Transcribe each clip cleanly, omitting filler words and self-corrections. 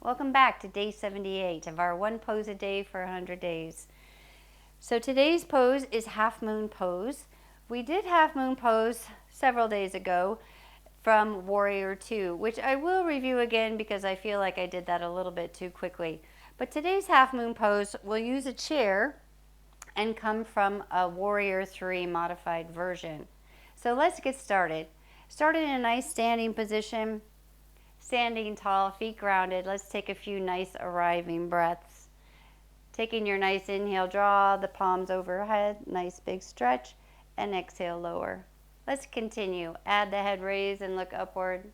Welcome back to day 78 of our one pose a day for 100 days. So today's pose is half moon pose. We did half moon pose several days ago from Warrior 2, which I will review again because I feel like I did that a little bit too quickly. But today's half moon pose will use a chair and come from a Warrior 3 modified version. So let's get started. Start in a nice standing position. Standing tall, feet grounded. Let's take a few nice arriving breaths. Taking your nice inhale, draw the palms overhead, nice big stretch, and exhale, lower. Let's continue. Add the head raise and look upward.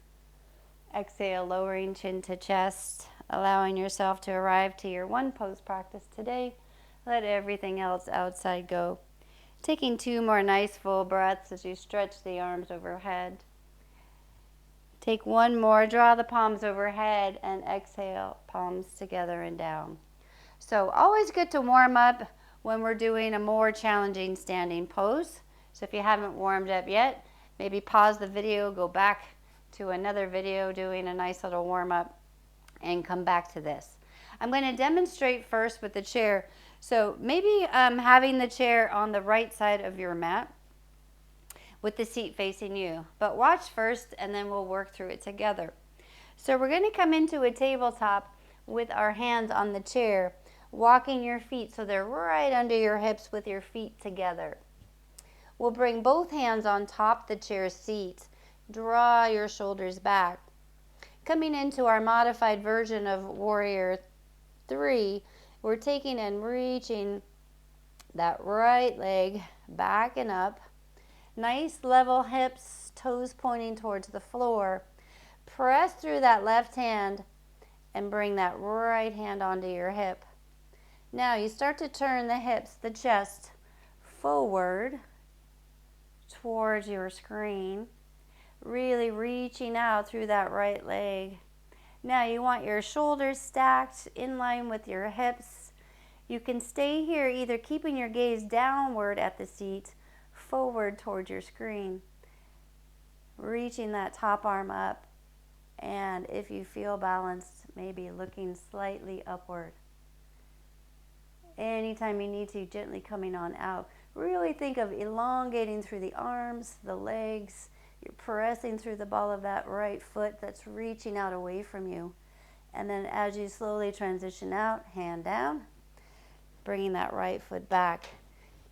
Exhale, lowering chin to chest, allowing yourself to arrive to your one pose practice today. Let everything else outside go. Taking 2 more nice full breaths as you stretch the arms overhead. Take 1 more, draw the palms overhead, and exhale, palms together and down. So always good to warm up when we're doing a more challenging standing pose. So if you haven't warmed up yet, maybe pause the video, go back to another video doing a nice little warm up, and come back to this. I'm going to demonstrate first with the chair. So maybe having the chair on the right side of your mat, with the seat facing you. But watch first and then we'll work through it together. So we're going to come into a tabletop with our hands on the chair, walking your feet so they're right under your hips with your feet together. We'll bring both hands on top the chair seat. Draw your shoulders back. Coming into our modified version of Warrior 3, we're taking and reaching that right leg back and up. Nice level hips, toes pointing towards the floor. Press through that left hand and bring that right hand onto your hip. Now you start to turn the hips, the chest, forward towards your screen. Really reaching out through that right leg. Now you want your shoulders stacked in line with your hips. You can stay here either keeping your gaze downward at the seat, forward towards your screen, reaching that top arm up, and if you feel balanced, maybe looking slightly upward. Anytime you need to, gently coming on out. Really think of elongating through the arms, the legs. You're pressing through the ball of that right foot that's reaching out away from you. And then as you slowly transition out, hand down, bringing that right foot back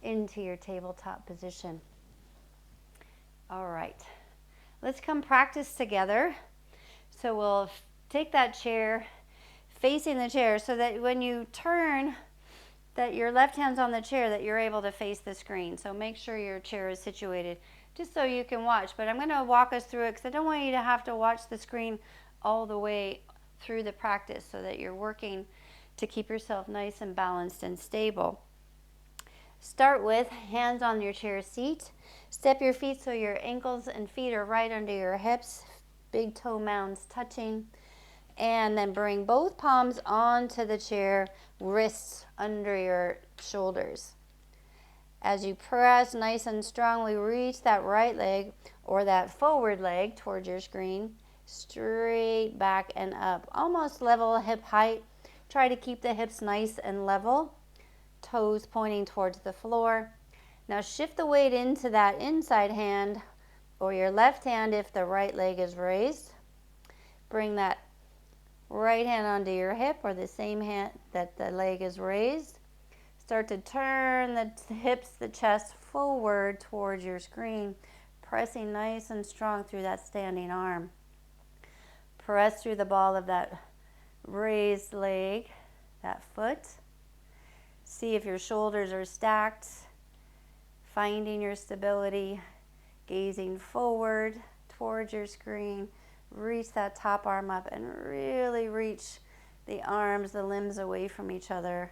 into your tabletop position. All right, let's come practice together. So we'll take that chair, facing the chair, so that when you turn, that your left hand's on the chair, that you're able to face the screen. So make sure your chair is situated just so you can watch. But I'm going to walk us through it because I don't want you to have to watch the screen all the way through the practice, so that you're working to keep yourself nice and balanced and stable. Start with hands on your chair seat. Step your feet so your ankles and feet are right under your hips, big toe mounds touching. And then bring both palms onto the chair, wrists under your shoulders. As you press nice and strongly, reach that right leg or that forward leg towards your screen, straight back and up, almost level hip height. Try to keep the hips nice and level, toes pointing towards the floor. Now shift the weight into that inside hand or your left hand if the right leg is raised. Bring that right hand onto your hip or the same hand that the leg is raised. Start to turn the hips, the chest forward towards your screen, pressing nice and strong through that standing arm. Press through the ball of that raised leg, that foot. See if your shoulders are stacked, finding your stability, gazing forward towards your screen. Reach that top arm up and really reach the arms, the limbs away from each other.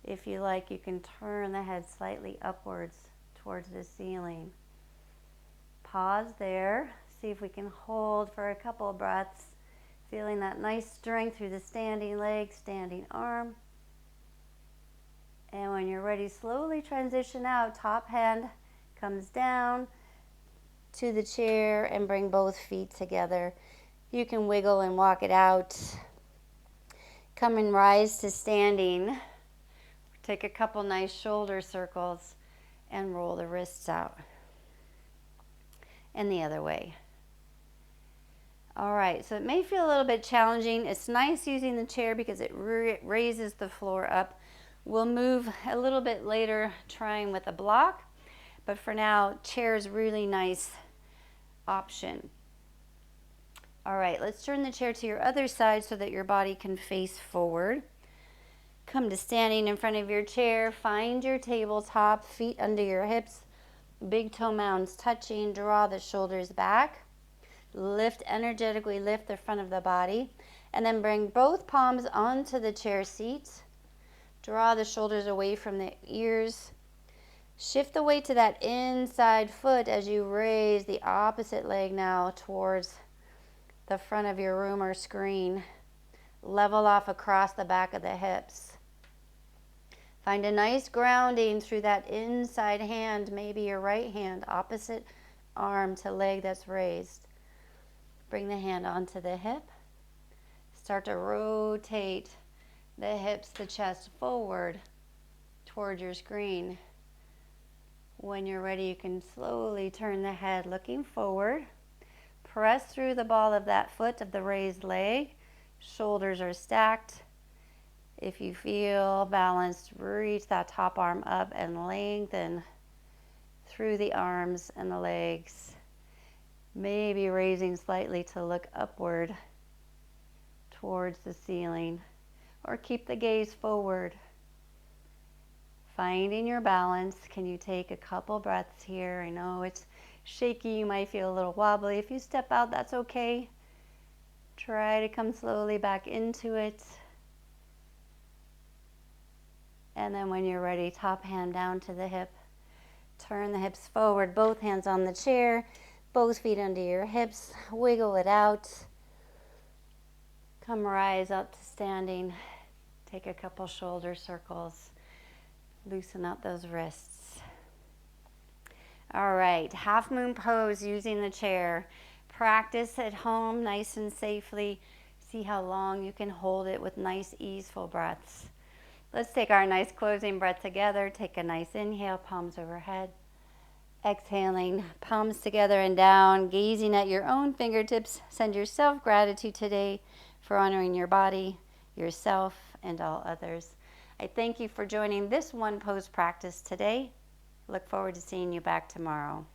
If you like, you can turn the head slightly upwards towards the ceiling. Pause there. See if we can hold for a couple of breaths, feeling that nice strength through the standing leg, standing arm. And when you're ready, slowly transition out. Top hand comes down to the chair and bring both feet together. You can wiggle and walk it out. Come and rise to standing. Take a couple nice shoulder circles and roll the wrists out. And the other way. All right, so it may feel a little bit challenging. It's nice using the chair because it raises the floor up. We'll move a little bit later trying with a block, but for now, chair is really nice option. All right, let's turn the chair to your other side so that your body can face forward. Come to standing in front of your chair. Find your tabletop, feet under your hips, big toe mounds touching. Draw the shoulders back. Lift, energetically lift the front of the body. And then bring both palms onto the chair seat. Draw the shoulders away from the ears. Shift the weight to that inside foot as you raise the opposite leg now towards the front of your room or screen. Level off across the back of the hips. Find a nice grounding through that inside hand, maybe your right hand, opposite arm to leg that's raised. Bring the hand onto the hip. Start to rotate the hips, the chest forward toward your screen. When you're ready, you can slowly turn the head looking forward. Press through the ball of that foot of the raised leg. Shoulders are stacked. If you feel balanced, reach that top arm up and lengthen through the arms and the legs. Maybe raising slightly to look upward towards the ceiling, or keep the gaze forward. Finding your balance. Can you take a couple breaths here? I know it's shaky, you might feel a little wobbly. If you step out, that's okay. Try to come slowly back into it. And then when you're ready, top hand down to the hip. Turn the hips forward, both hands on the chair, both feet under your hips. Wiggle it out. Come rise up to standing. Take a couple shoulder circles. Loosen up those wrists. All right, half moon pose using the chair. Practice at home nice and safely. See how long you can hold it with nice easeful breaths. Let's take our nice closing breath together. Take a nice inhale, palms overhead. Exhaling, palms together and down, gazing at your own fingertips. Send yourself gratitude today for honoring your body, yourself, and all others. I thank you for joining this one pose practice today. Look forward to seeing you back tomorrow.